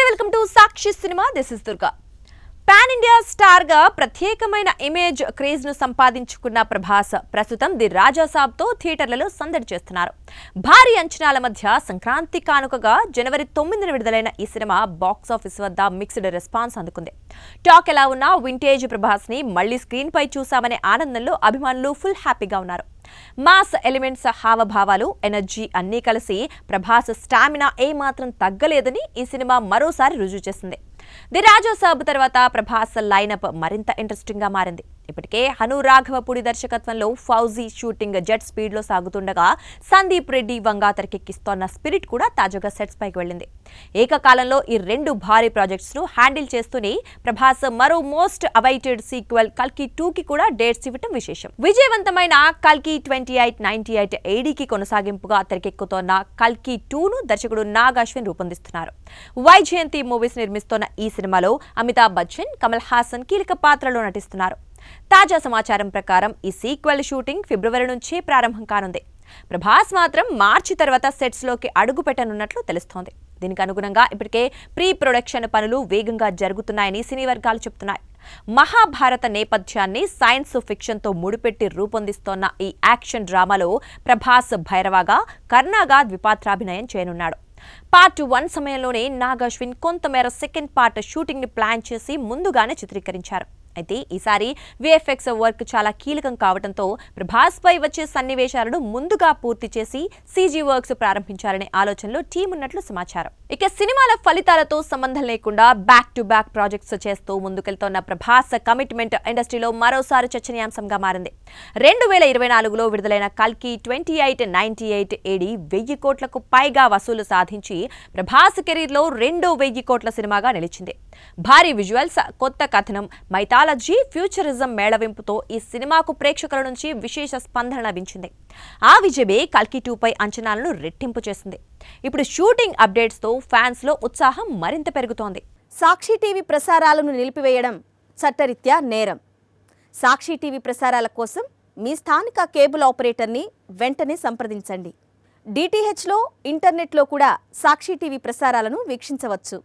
Welcome to Sakshi cinema. This is Durga. Pan India star గా ప్రత్యేకమైన image craze ను సంపాదించుకున్న ప్రభాస్ ప్రస్తుతం ది రాజా సాబ్ తో థియేటర్లలో సందడి చేస్తున్నారు. భారీ అంచనాల మధ్య సంక్రాంతి కానుకగా జనవరి 9న విడుదలైన ఈ సినిమా బాక్స్ ఆఫీస్ వద్ద మిక్స్డ్ రెస్పాన్స్ అందుకుంది. టాక్ ఎలా ఉన్నా వింటేజ్ ప్రభాస్ ని మళ్లీ స్క్రీన్ పై చూసామనే ఆనందంలో అభిమానులు ఫుల్ హ్యాపీగా ఉన్నారు. మాస్ ఎలిమెంట్స్, హావభావాలు, ఎనర్జీ అన్నీ కలిసి ప్రభాస్ స్టామినా ఏమాత్రం తగ్గలేదని ఈ సినిమా మరోసారి రుజువు చేసింది. ది రాజా సాబ్ తర్వాత ప్రభాస్ లైనప్ మరింత ఇంట్రెస్టింగ్ గా మారింది. ఇప్పటికే హను రాఘవపూడి దర్శకత్వంలో ఫౌజీ షూటింగ్ జెట్ స్పీడ్ లో సాగుతుండగా సందీప్ రెడ్డి వంగా తెరకెక్కిస్తోన్న స్పిరిట్ కూడా తాజాగా సెట్స్ పైకి వెళ్లింది. ఏకకాలంలో ఈ రెండు భారీ ప్రాజెక్ట్స్ ను హ్యాండిల్ చేస్తూనే ప్రభాస్ మరో మోస్ట్ అవైటెడ్ సీక్వెల్ కల్కి 2కి కూడా డేట్స్ ఇవ్వటం విశేషం. విజయవంతమైన కల్కి 2898 ఏడీకి కొనసాగింపుగా తెరకెక్కుతోన్న కల్కి 2ను దర్శకుడు నాగ్ అశ్విన్ రూపొందిస్తున్నారు. వైజయంతి మూవీస్ నిర్మిస్తోన్న ఈ సినిమాలో అమితాబ్ బచ్చన్, కమల్ హాసన్ కీలక పాత్రలో నటిస్తున్నారు. తాజా సమాచారం ప్రకారం ఈ సీక్వెల్ షూటింగ్ ఫిబ్రవరి నుంచి ప్రారంభం కానుంది. ప్రభాస్ మాత్రం మార్చి తర్వాత సెట్స్ లోకి అడుగు పెట్టనున్నట్లు తెలుస్తోంది. దీనికి అనుగుణంగా ఇప్పటికే ప్రీ ప్రొడక్షన్ పనులు వేగంగా జరుగుతున్నాయని సినీ వర్గాలు చెబుతున్నాయి. మహాభారత నేపథ్యాన్ని సైన్స్ ఫిక్షన్ తో ముడిపెట్టి రూపొందిస్తోన్న ఈ యాక్షన్ డ్రామాలో ప్రభాస్ భైరవగా, కర్ణగా ద్విపాత్రాభినయం చేయనున్నాడు. పార్ట్ 1 సమయంలోనే నాగ్ అశ్విన్ కొంతమేర సెకండ్ పార్ట్ షూటింగ్ ని ప్లాన్ చేసి ముందుగానే చిత్రీకరించారు. అయితే ఈసారి విఎఫ్ఎక్స్ వర్క్ చాలా కీలకం కావడంతో ప్రభాస్ పై వచ్చే సన్నివేశాలను ముందుగా పూర్తి చేసి సీజీ వర్క్స్ ప్రారంభించాలనే ఆలోచనలో టీం ఉన్నట్లు సమాచారం. ఇక సినిమాల ఫలితాలతో సంబంధం లేకుండా బ్యాక్ టు బ్యాక్ ప్రాజెక్ట్స్ చేస్తూ ముందుకెళ్తోన్న ప్రభాస్ కమిట్మెంట్ ఇండస్ట్రీలో మరోసారి చర్చనీయాంశంగా మారింది. 2024లో విడుదలైన కల్కి 2898 ఏడీ 1000 కోట్లకు పైగా వసూలు సాధించి ప్రభాస్ కెరీర్ లో రెండో 1000 కోట్ల సినిమాగా నిలిచింది. భారీ విజువల్స్, కొత్త కథనం, మైథాలజీ, ఫ్యూచరిజం మేళవింపుతో ఈ సినిమాకు ప్రేక్షకుల నుంచి విశేష స్పందన లభించింది. ఆ విజయమే కల్కి 2పై అంచనాలను రెట్టింపు చేసింది. ఇప్పుడు షూటింగ్ అప్డేట్స్ తో ఫ్యాన్స్ లో ఉత్సాహం మరింత పెరుగుతోంది. సాక్షి టీవీ ప్రసారాలను నిలిపివేయడం చట్టరీత్యా నేరం. సాక్షి టీవీ ప్రసారాల కోసం మీ స్థానిక కేబుల్ ఆపరేటర్ని వెంటనే సంప్రదించండి. డిటిహెచ్లో, ఇంటర్నెట్లో కూడా సాక్షి టీవీ ప్రసారాలను వీక్షించవచ్చు.